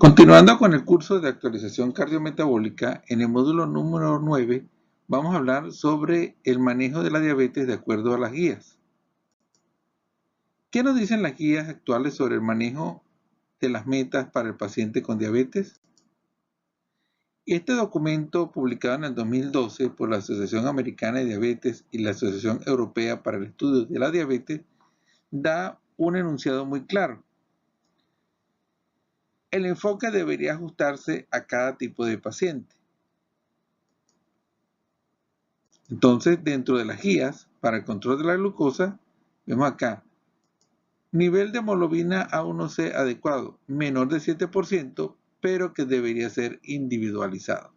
Continuando con el curso de actualización cardiometabólica, en el módulo número 9 vamos a hablar sobre el manejo de la diabetes de acuerdo a las guías. ¿Qué nos dicen las guías actuales sobre el manejo de las metas para el paciente con diabetes? Este documento, publicado en el 2012 por la Asociación Americana de Diabetes y la Asociación Europea para el Estudio de la Diabetes, da un enunciado muy claro. El enfoque debería ajustarse a cada tipo de paciente. Entonces, dentro de las guías para el control de la glucosa, vemos acá, nivel de hemoglobina A1C adecuado, menor de 7%, pero que debería ser individualizado.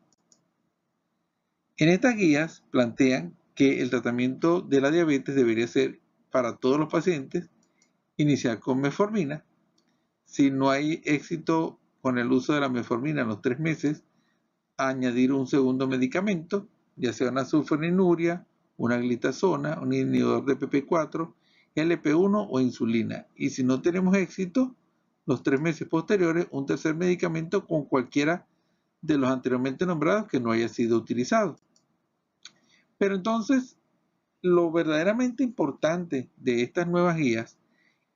En estas guías plantean que el tratamiento de la diabetes debería ser para todos los pacientes, iniciar con metformina. Si no hay éxito con el uso de la metformina en los 3 meses, añadir un segundo medicamento, ya sea una sulfonilurea, una glitazona, un inhibidor de PP4, GLP-1 o insulina. Y si no tenemos éxito, los 3 meses posteriores, un tercer medicamento con cualquiera de los anteriormente nombrados que no haya sido utilizado. Pero entonces, lo verdaderamente importante de estas nuevas guías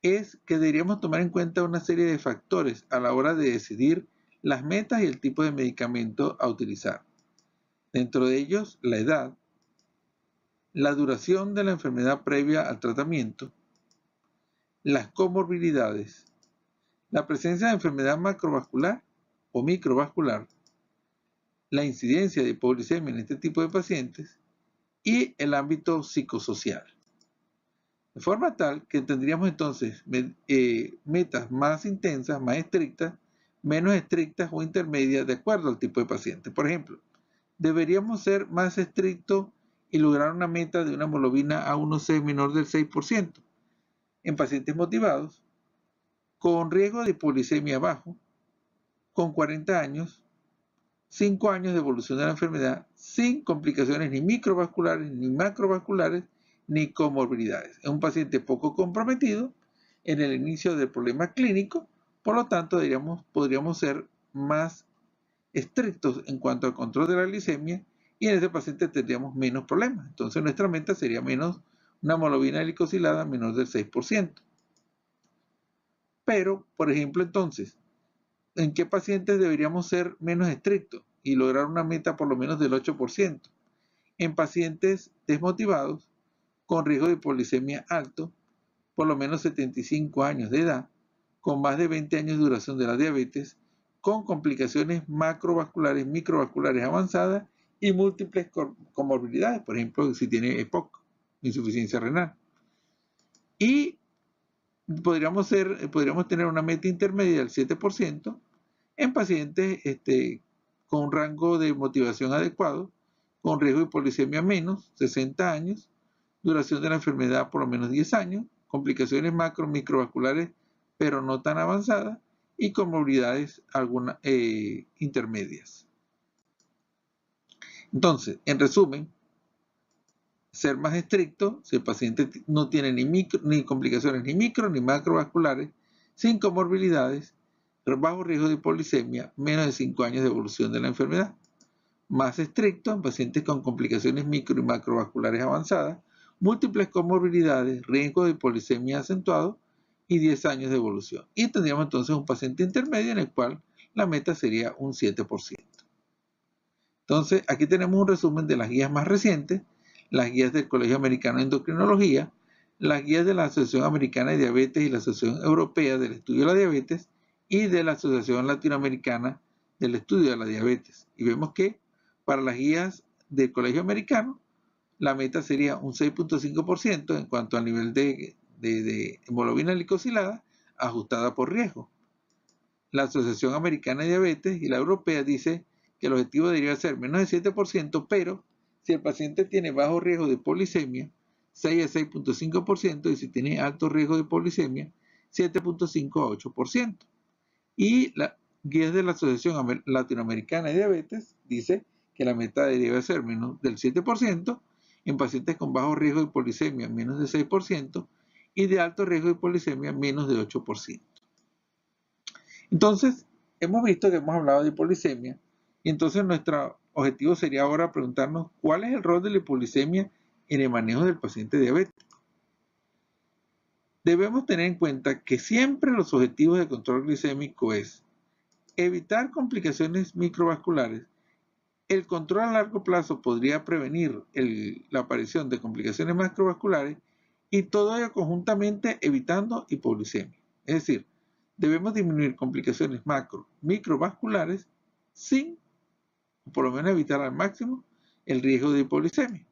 es que deberíamos tomar en cuenta una serie de factores a la hora de decidir las metas y el tipo de medicamento a utilizar. Dentro de ellos, la edad, la duración de la enfermedad previa al tratamiento, las comorbilidades, la presencia de enfermedad macrovascular o microvascular, la incidencia de hipoglucemia en este tipo de pacientes y el ámbito psicosocial. De forma tal que tendríamos entonces metas más intensas, más estrictas, menos estrictas o intermedias de acuerdo al tipo de paciente. Por ejemplo, deberíamos ser más estrictos y lograr una meta de una hemoglobina A1C menor del 6% en pacientes motivados, con riesgo de hipoglucemia bajo, con 40 años, 5 años de evolución de la enfermedad, sin complicaciones ni microvasculares ni macrovasculares, ni comorbilidades. Es un paciente poco comprometido en el inicio del problema clínico, por lo tanto podríamos ser más estrictos en cuanto al control de la glicemia y en ese paciente tendríamos menos problemas. Entonces nuestra meta sería menos una hemoglobina glicosilada menor del 6%. Pero, por ejemplo, entonces, ¿en qué pacientes deberíamos ser menos estrictos y lograr una meta por lo menos del 8%? En pacientes desmotivados, con riesgo de hipoglicemia alto, por lo menos 75 años de edad, con más de 20 años de duración de la diabetes, con complicaciones macrovasculares, microvasculares avanzadas y múltiples comorbilidades, por ejemplo, si tiene EPOC, insuficiencia renal. Y podríamos tener una meta intermedia del 7% en pacientes con un rango de motivación adecuado, con riesgo de hipoglicemia menos, 60 años, duración de la enfermedad por lo menos 10 años, complicaciones microvasculares pero no tan avanzadas y comorbilidades algunas intermedias. Entonces, en resumen, ser más estricto si el paciente no tiene ni complicaciones ni micro ni macrovasculares, sin comorbilidades, bajo riesgo de hipoglicemia, menos de 5 años de evolución de la enfermedad. Más estricto en pacientes con complicaciones micro y macrovasculares avanzadas, múltiples comorbilidades, riesgo de hipoglicemia acentuado y 10 años de evolución. Y tendríamos entonces un paciente intermedio en el cual la meta sería un 7%. Entonces, aquí tenemos un resumen de las guías más recientes, las guías del Colegio Americano de Endocrinología, las guías de la Asociación Americana de Diabetes y la Asociación Europea del Estudio de la Diabetes y de la Asociación Latinoamericana del Estudio de la Diabetes. Y vemos que para las guías del Colegio Americano, la meta sería un 6.5% en cuanto al nivel de hemoglobina glicosilada ajustada por riesgo. La Asociación Americana de Diabetes y la Europea dice que el objetivo debería ser menos de 7%, pero si el paciente tiene bajo riesgo de hipoglicemia, 6 a 6.5%, y si tiene alto riesgo de hipoglicemia, 7.5 a 8%. Y la guía de la Asociación Latinoamericana de Diabetes dice que la meta debería ser menos del 7%, en pacientes con bajo riesgo de hipoglicemia menos de 6%, y de alto riesgo de hipoglicemia menos de 8%. Entonces, hemos visto que hemos hablado de hipoglicemia y entonces nuestro objetivo sería ahora preguntarnos cuál es el rol de la hipoglicemia en el manejo del paciente diabético. Debemos tener en cuenta que siempre los objetivos de control glicémico es evitar complicaciones microvasculares. El control a largo plazo podría prevenir la aparición de complicaciones macrovasculares y todo ello conjuntamente evitando hipoglicemia. Es decir, debemos disminuir complicaciones microvasculares sin, por lo menos, evitar al máximo el riesgo de hipoglicemia.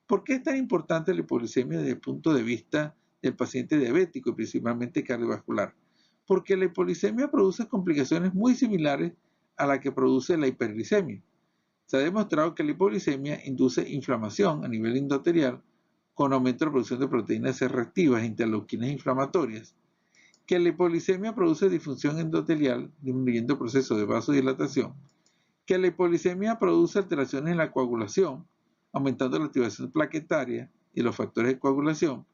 ¿Por qué es tan importante la hipoglicemia desde el punto de vista del paciente diabético y principalmente cardiovascular? Porque la hipoglicemia produce complicaciones muy similares a la que produce la hiperglicemia. Se ha demostrado que la hipoglicemia induce inflamación a nivel endotelial con aumento de la producción de proteínas C reactivas e interleuquinas inflamatorias, que la hipoglicemia produce disfunción endotelial, disminuyendo el proceso de vasodilatación, que la hipoglicemia produce alteraciones en la coagulación, aumentando la activación plaquetaria y los factores de coagulación,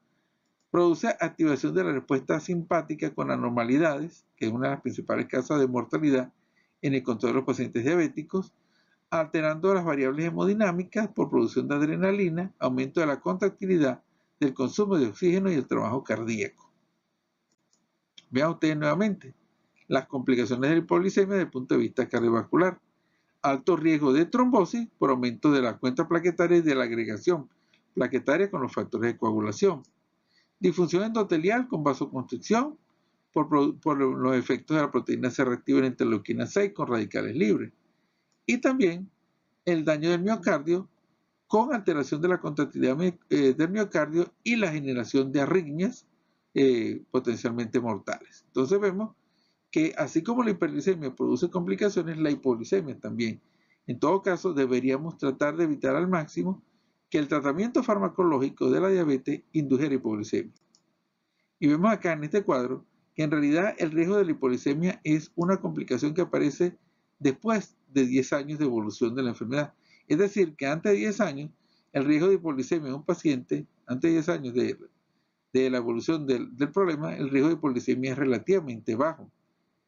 produce activación de la respuesta simpática con anormalidades, que es una de las principales causas de mortalidad en el control de los pacientes diabéticos, alterando las variables hemodinámicas por producción de adrenalina, aumento de la contractilidad, del consumo de oxígeno y el trabajo cardíaco. Vean ustedes nuevamente las complicaciones de la hipoglicemia desde el punto de vista cardiovascular. Alto riesgo de trombosis por aumento de la cuenta plaquetaria y de la agregación plaquetaria con los factores de coagulación. Disfunción endotelial con vasoconstricción por los efectos de la proteína C reactiva en la interleuquina 6 con radicales libres. Y también el daño del miocardio con alteración de la contractilidad del miocardio y la generación de arritmias potencialmente mortales. Entonces vemos que así como la hiperglicemia produce complicaciones, la hipoglicemia también. En todo caso, deberíamos tratar de evitar al máximo que el tratamiento farmacológico de la diabetes indujera hipoglicemia. Y vemos acá en este cuadro que en realidad el riesgo de la hipoglicemia es una complicación que aparece después de 10 años de evolución de la enfermedad. Es decir, que antes de 10 años, el riesgo de hipoglicemia en un paciente, antes de 10 años de la evolución del problema, el riesgo de hipoglicemia es relativamente bajo.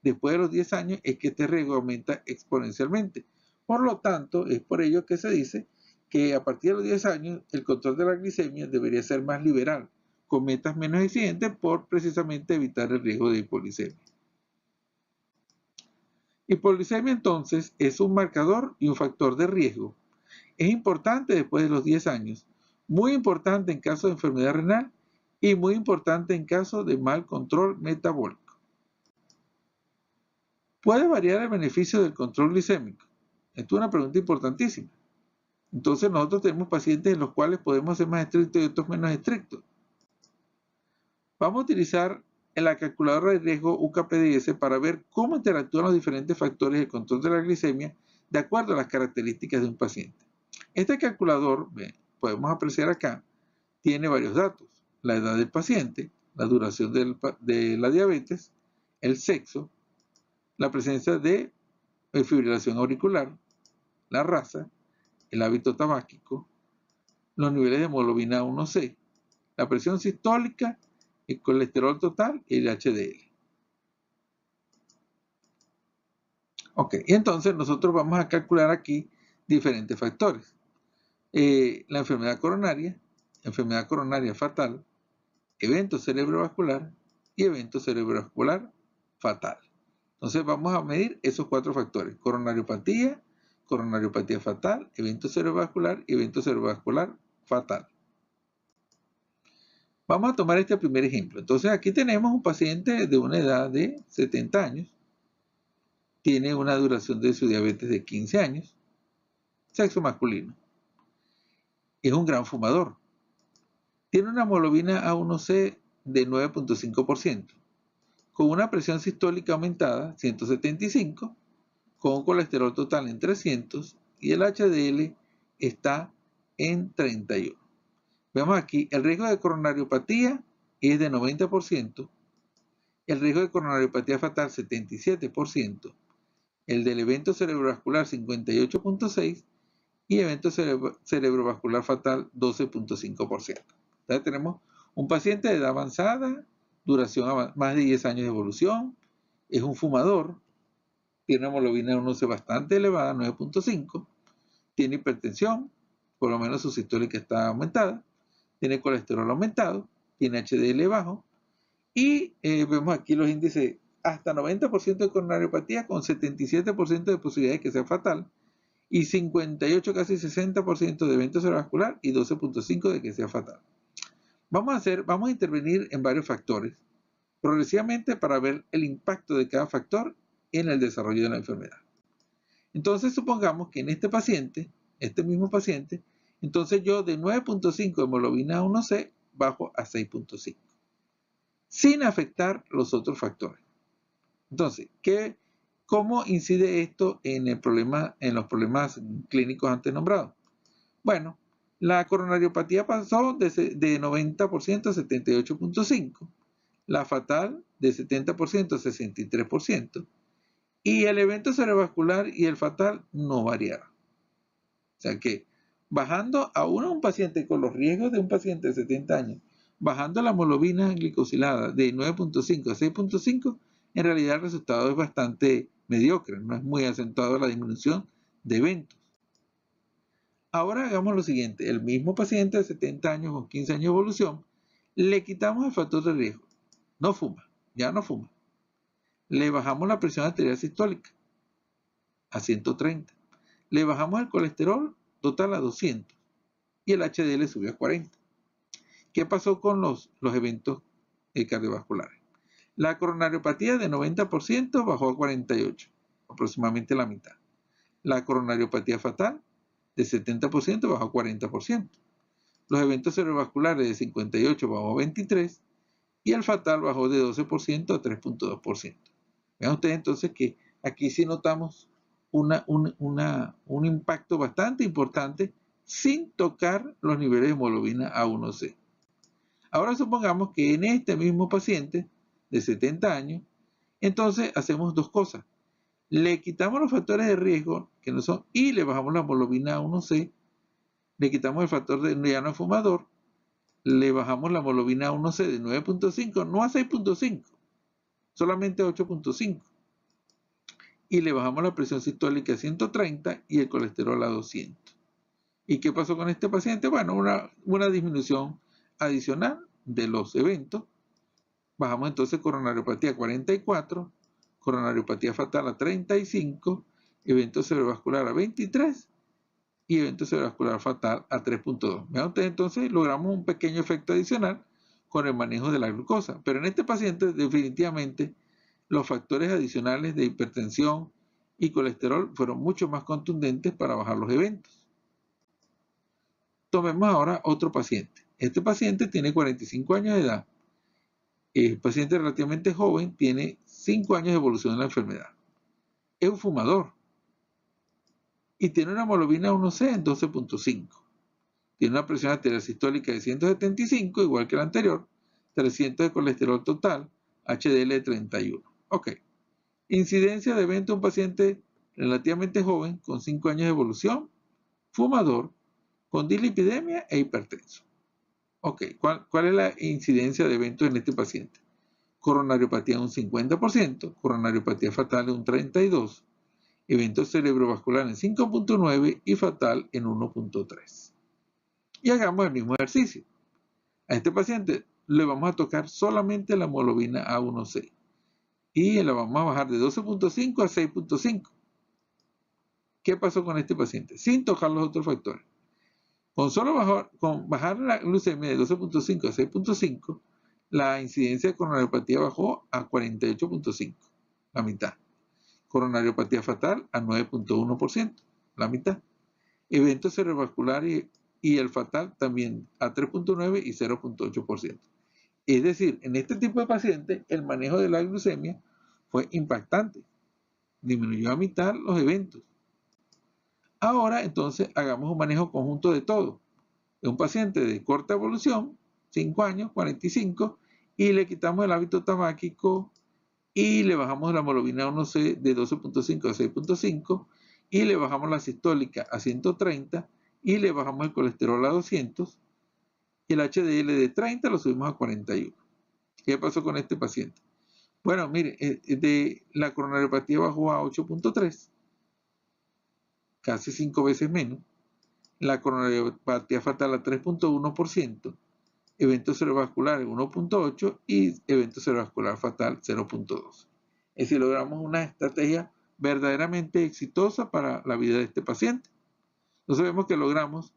Después de los 10 años es que este riesgo aumenta exponencialmente. Por lo tanto, es por ello que se dice que a partir de los 10 años el control de la glicemia debería ser más liberal, con metas menos exigentes por precisamente evitar el riesgo de hipoglicemia. Hipoglicemia entonces es un marcador y un factor de riesgo. Es importante después de los 10 años, muy importante en caso de enfermedad renal y muy importante en caso de mal control metabólico. ¿Puede variar el beneficio del control glicémico? Esto es una pregunta importantísima. Entonces nosotros tenemos pacientes en los cuales podemos ser más estrictos y otros menos estrictos. Vamos a utilizar la calculadora de riesgo UKPDS para ver cómo interactúan los diferentes factores de control de la glicemia de acuerdo a las características de un paciente. Este calculador, podemos apreciar acá, tiene varios datos: la edad del paciente, la duración de la diabetes, el sexo, la presencia de fibrilación auricular, la raza, el hábito tabáquico, los niveles de hemoglobina A1C, la presión sistólica, el colesterol total y el HDL. Ok, y entonces nosotros vamos a calcular aquí diferentes factores. La enfermedad coronaria fatal, evento cerebrovascular y evento cerebrovascular fatal. Entonces vamos a medir esos 4 factores: coronariopatía fatal, evento cerebrovascular y evento cerebrovascular fatal. Vamos a tomar este primer ejemplo. Entonces aquí tenemos un paciente de una edad de 70 años, tiene una duración de su diabetes de 15 años, sexo masculino, es un gran fumador, tiene una hemoglobina A1C de 9.5%, con una presión sistólica aumentada, 175, con un colesterol total en 300 y el HDL está en 31. Vemos aquí, el riesgo de coronariopatía es de 90%, el riesgo de coronariopatía fatal 77%, el del evento cerebrovascular 58.6% y evento cerebrovascular fatal 12.5%. Entonces tenemos un paciente de edad avanzada, duración más de 10 años de evolución, es un fumador, tiene una hemoglobina 1C bastante elevada, 9.5, tiene hipertensión, por lo menos su sistólica está aumentada, tiene colesterol aumentado, tiene HDL bajo, y vemos aquí los índices hasta 90% de coronariopatía con 77% de posibilidad de que sea fatal, y 58, casi 60% de evento cerebrovascular y 12.5% de que sea fatal. Vamos a intervenir en varios factores progresivamente para ver el impacto de cada factor en el desarrollo de la enfermedad. Entonces supongamos que en este paciente, este mismo paciente, entonces yo de 9.5 de hemoglobina 1C bajo a 6.5, sin afectar los otros factores. Entonces, ¿cómo incide esto en los problemas clínicos antes nombrados? Bueno, la coronariopatía pasó de 90% a 78.5%, la fatal de 70% a 63%, y el evento cerebrovascular y el fatal no variaron. O sea que bajando a un paciente con los riesgos de un paciente de 70 años, bajando la hemoglobina glicosilada de 9.5 a 6.5, en realidad el resultado es bastante mediocre, no es muy acentuado la disminución de eventos. Ahora hagamos lo siguiente, el mismo paciente de 70 años con 15 años de evolución, le quitamos el factor de riesgo, no fuma, ya no fuma. Le bajamos la presión arterial sistólica a 130, le bajamos el colesterol total a 200 y el HDL subió a 40. ¿Qué pasó con los eventos cardiovasculares? La coronariopatía de 90% bajó a 48, aproximadamente la mitad. La coronariopatía fatal de 70% bajó a 40%. Los eventos cerebrovasculares de 58 bajó a 23 y el fatal bajó de 12% a 3.2%. Vean ustedes entonces que aquí sí notamos un impacto bastante importante sin tocar los niveles de hemoglobina A1C. Ahora supongamos que en este mismo paciente de 70 años, entonces hacemos dos cosas. Le quitamos los factores de riesgo, que no son, y le bajamos la hemoglobina A1C, le quitamos el factor de ya no fumador, le bajamos la hemoglobina A1C de 9.5, no a 6.5, solamente a 8.5. Y le bajamos la presión sistólica a 130 y el colesterol a 200. ¿Y qué pasó con este paciente? Bueno, una disminución adicional de los eventos. Bajamos entonces coronariopatía a 44, coronariopatía fatal a 35, evento cerebrovascular a 23 y evento cerebrovascular fatal a 3.2. Vean ustedes, entonces logramos un pequeño efecto adicional con el manejo de la glucosa. Pero en este paciente definitivamente los factores adicionales de hipertensión y colesterol fueron mucho más contundentes para bajar los eventos. Tomemos ahora otro paciente. Este paciente tiene 45 años de edad. El paciente relativamente joven, tiene 5 años de evolución de la enfermedad. Es un fumador y tiene una hemoglobina 1C en 12.5. Tiene una presión arterial sistólica de 175, igual que la anterior, 300 de colesterol total, HDL de 31. Ok. Incidencia de evento en un paciente relativamente joven, con 5 años de evolución, fumador, con dislipidemia e hipertenso. Ok, ¿cuál es la incidencia de eventos en este paciente? Coronariopatía un 50%, coronariopatía fatal en un 32%, evento cerebrovascular en 5.9% y fatal en 1.3%. Y hagamos el mismo ejercicio. A este paciente le vamos a tocar solamente la hemoglobina A1C y la vamos a bajar de 12.5 a 6.5. ¿Qué pasó con este paciente? Sin tocar los otros factores. Con bajar la glucemia de 12.5 a 6.5, la incidencia de coronariopatía bajó a 48.5, la mitad. Coronariopatía fatal a 9.1%, la mitad. Evento cerebrovascular y el fatal también a 3.9 y 0.8%. Es decir, en este tipo de pacientes, el manejo de la glucemia fue impactante. Disminuyó a mitad los eventos. Ahora, entonces, hagamos un manejo conjunto de todo. Es un paciente de corta evolución, 5 años, 45, y le quitamos el hábito tabáquico y le bajamos la hemoglobina 1C de 12.5 a 6.5 y le bajamos la sistólica a 130 y le bajamos el colesterol a 200 y el HDL de 30 lo subimos a 41. ¿Qué pasó con este paciente? Bueno, mire, de la coronariopatía bajó a 8.3, casi 5 veces menos. La coronariopatía fatal a 3.1%, eventos cerebrovasculares 1.8 y evento cerebrovascular fatal 0.2. Es decir, logramos una estrategia verdaderamente exitosa para la vida de este paciente. Entonces vemos que logramos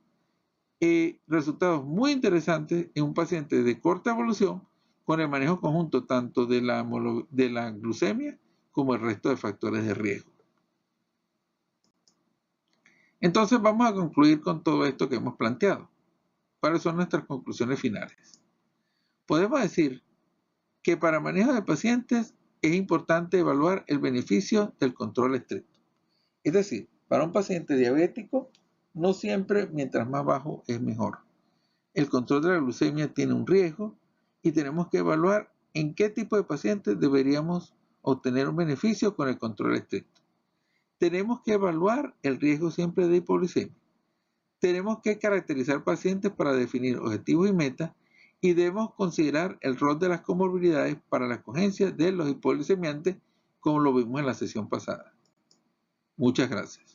resultados muy interesantes en un paciente de corta evolución con el manejo conjunto tanto de la glucemia como el resto de factores de riesgo. Entonces vamos a concluir con todo esto que hemos planteado. ¿Cuáles son nuestras conclusiones finales? Podemos decir que para manejo de pacientes es importante evaluar el beneficio del control estricto. Es decir, para un paciente diabético, no siempre mientras más bajo es mejor. El control de la glucemia tiene un riesgo y tenemos que evaluar en qué tipo de pacientes deberíamos obtener un beneficio con el control estricto. Tenemos que evaluar el riesgo siempre de hipoglucemia. Tenemos que caracterizar pacientes para definir objetivos y metas y debemos considerar el rol de las comorbilidades para la escogencia de los hipoglucemiantes, como lo vimos en la sesión pasada. Muchas gracias.